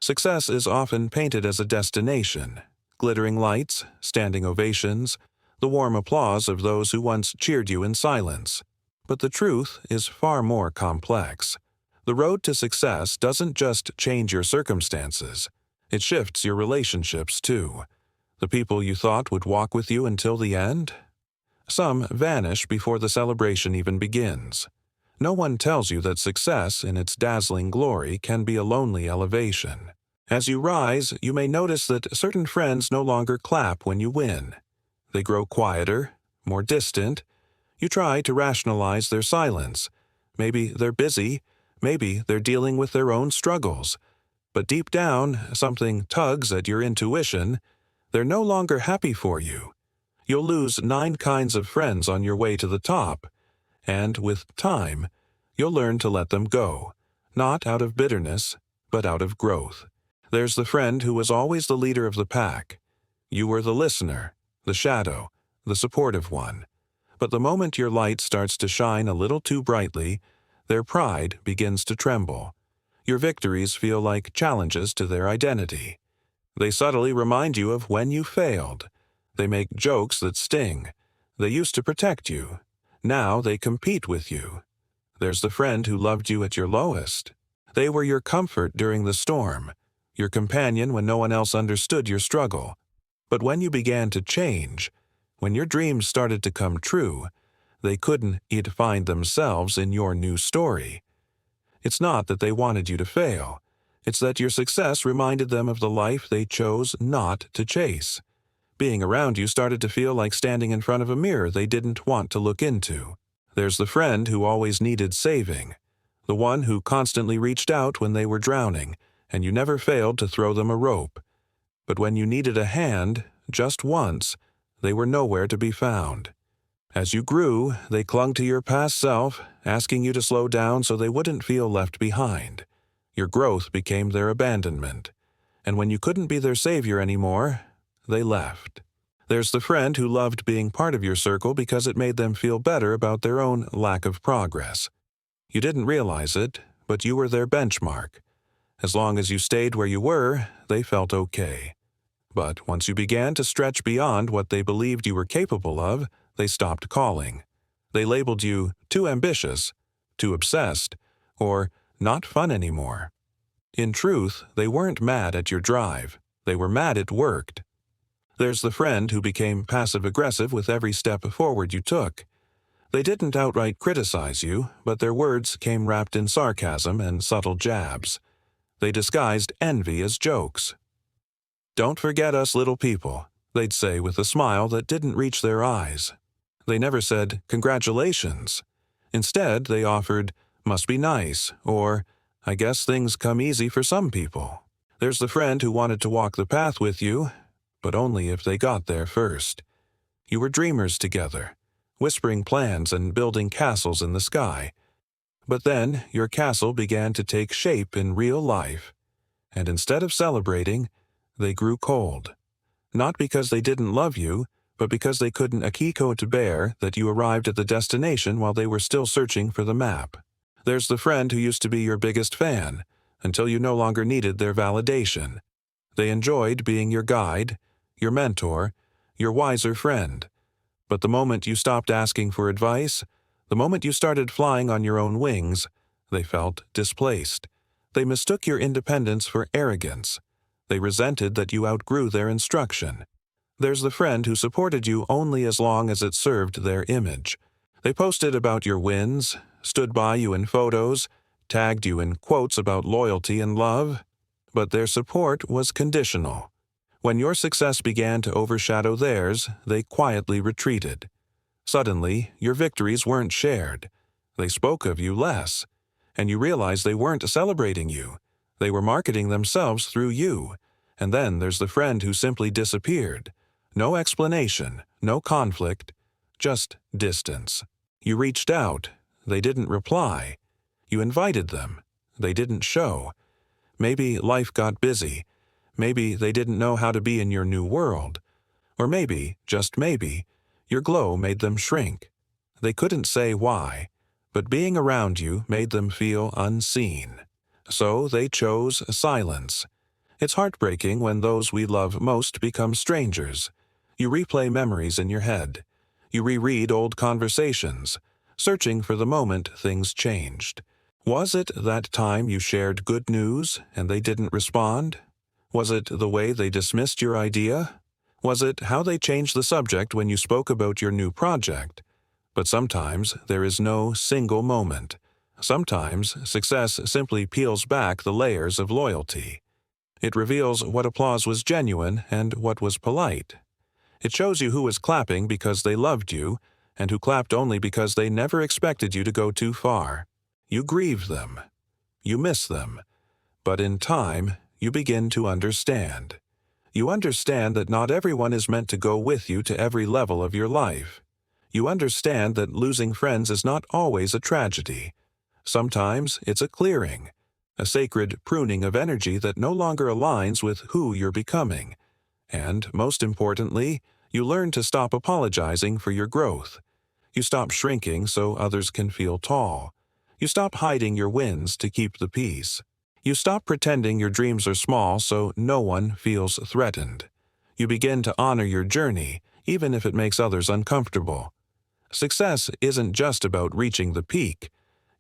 Success is often painted as a destination, glittering lights, standing ovations, the warm applause of those who once cheered you in silence. But the truth is far more complex. The road to success doesn't just change your circumstances, it shifts your relationships too. The people you thought would walk with you until the end? Some vanish before the celebration even begins. No one tells you that success in its dazzling glory can be a lonely elevation. As you rise, you may notice that certain friends no longer clap when you win. They grow quieter, more distant. You try to rationalize their silence. Maybe they're busy, maybe they're dealing with their own struggles. But deep down, something tugs at your intuition. They're no longer happy for you. You'll lose 9 kinds of friends on your way to the top. And with time, you'll learn to let them go, not out of bitterness, but out of growth. There's the friend who was always the leader of the pack. You were the listener, the shadow, the supportive one. But the moment your light starts to shine a little too brightly, their pride begins to tremble. Your victories feel like challenges to their identity. They subtly remind you of when you failed. They make jokes that sting. They used to protect you. Now they compete with you. There's the friend who loved you at your lowest. They were your comfort during the storm, your companion when no one else understood your struggle. But when you began to change, when your dreams started to come true, they couldn't find themselves in your new story. It's not that they wanted you to fail. It's that your success reminded them of the life they chose not to chase. Being around you started to feel like standing in front of a mirror they didn't want to look into. There's the friend who always needed saving, the one who constantly reached out when they were drowning, and you never failed to throw them a rope. But when you needed a hand, just once, they were nowhere to be found. As you grew, they clung to your past self, asking you to slow down so they wouldn't feel left behind. Your growth became their abandonment. And when you couldn't be their savior anymore, they left. There's the friend who loved being part of your circle because it made them feel better about their own lack of progress. You didn't realize it, but you were their benchmark. As long as you stayed where you were, they felt okay. But once you began to stretch beyond what they believed you were capable of, they stopped calling. They labeled you too ambitious, too obsessed, or not fun anymore. In truth, they weren't mad at your drive. They were mad it worked. There's the friend who became passive-aggressive with every step forward you took. They didn't outright criticize you, but their words came wrapped in sarcasm and subtle jabs. They disguised envy as jokes. "Don't forget us little people," they'd say with a smile that didn't reach their eyes. They never said, "Congratulations." Instead, they offered, "Must be nice," or, "I guess things come easy for some people." There's the friend who wanted to walk the path with you, but only if they got there first. You were dreamers together, whispering plans and building castles in the sky. But then your castle began to take shape in real life, and instead of celebrating, they grew cold. Not because they didn't love you, but because they couldn't akiko to bear that you arrived at the destination while they were still searching for the map. There's the friend who used to be your biggest fan, until you no longer needed their validation. They enjoyed being your guide, your mentor, your wiser friend. But the moment you stopped asking for advice, the moment you started flying on your own wings, they felt displaced. They mistook your independence for arrogance. They resented that you outgrew their instruction. There's the friend who supported you only as long as it served their image. They posted about your wins, stood by you in photos, tagged you in quotes about loyalty and love, but their support was conditional. When your success began to overshadow theirs, they quietly retreated. Suddenly, your victories weren't shared. They spoke of you less, and you realized they weren't celebrating you. They were marketing themselves through you. And then there's the friend who simply disappeared. No explanation, no conflict, just distance. You reached out. They didn't reply. You invited them. They didn't show. Maybe life got busy. Maybe they didn't know how to be in your new world. Or maybe, just maybe, your glow made them shrink. They couldn't say why, but being around you made them feel unseen. So they chose silence. It's heartbreaking when those we love most become strangers. You replay memories in your head. You reread old conversations, searching for the moment things changed. Was it that time you shared good news and they didn't respond? Was it the way they dismissed your idea? Was it how they changed the subject when you spoke about your new project? But sometimes there is no single moment. Sometimes success simply peels back the layers of loyalty. It reveals what applause was genuine and what was polite. It shows you who was clapping because they loved you and who clapped only because they never expected you to go too far. You grieve them. You miss them. But in time, you begin to understand. You understand that not everyone is meant to go with you to every level of your life. You understand that losing friends is not always a tragedy. Sometimes it's a clearing, a sacred pruning of energy that no longer aligns with who you're becoming. And, most importantly, you learn to stop apologizing for your growth. You stop shrinking so others can feel tall. You stop hiding your wins to keep the peace. You stop pretending your dreams are small so no one feels threatened. You begin to honor your journey, even if it makes others uncomfortable. Success isn't just about reaching the peak.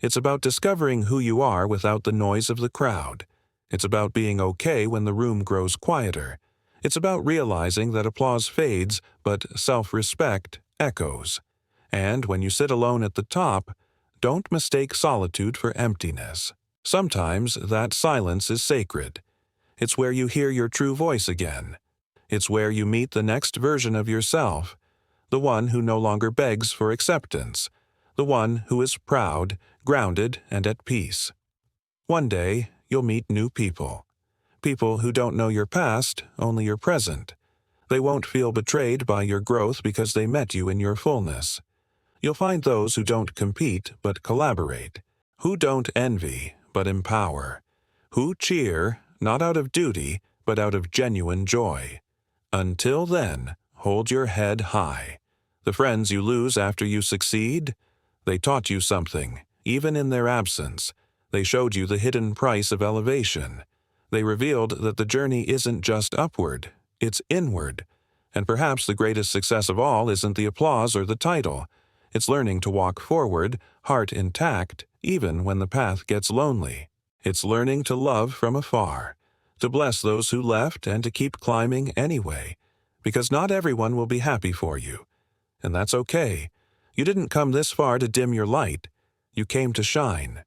It's about discovering who you are without the noise of the crowd. It's about being okay when the room grows quieter. It's about realizing that applause fades, but self-respect echoes. And when you sit alone at the top, don't mistake solitude for emptiness. Sometimes that silence is sacred. It's where you hear your true voice again. It's where you meet the next version of yourself, the one who no longer begs for acceptance, the one who is proud, grounded, and at peace. One day, you'll meet new people. People who don't know your past, only your present. They won't feel betrayed by your growth because they met you in your fullness. You'll find those who don't compete but collaborate, who don't envy but empower, who cheer not out of duty but out of genuine joy. Until then, hold your head high. The friends you lose after you succeed, they taught you something, even in their absence. They showed you the hidden price of elevation. They revealed that the journey isn't just upward, it's inward. And perhaps the greatest success of all isn't the applause or the title. It's learning to walk forward, heart intact, even when the path gets lonely. It's learning to love from afar, to bless those who left and to keep climbing anyway, because not everyone will be happy for you. And that's okay. You didn't come this far to dim your light. You came to shine.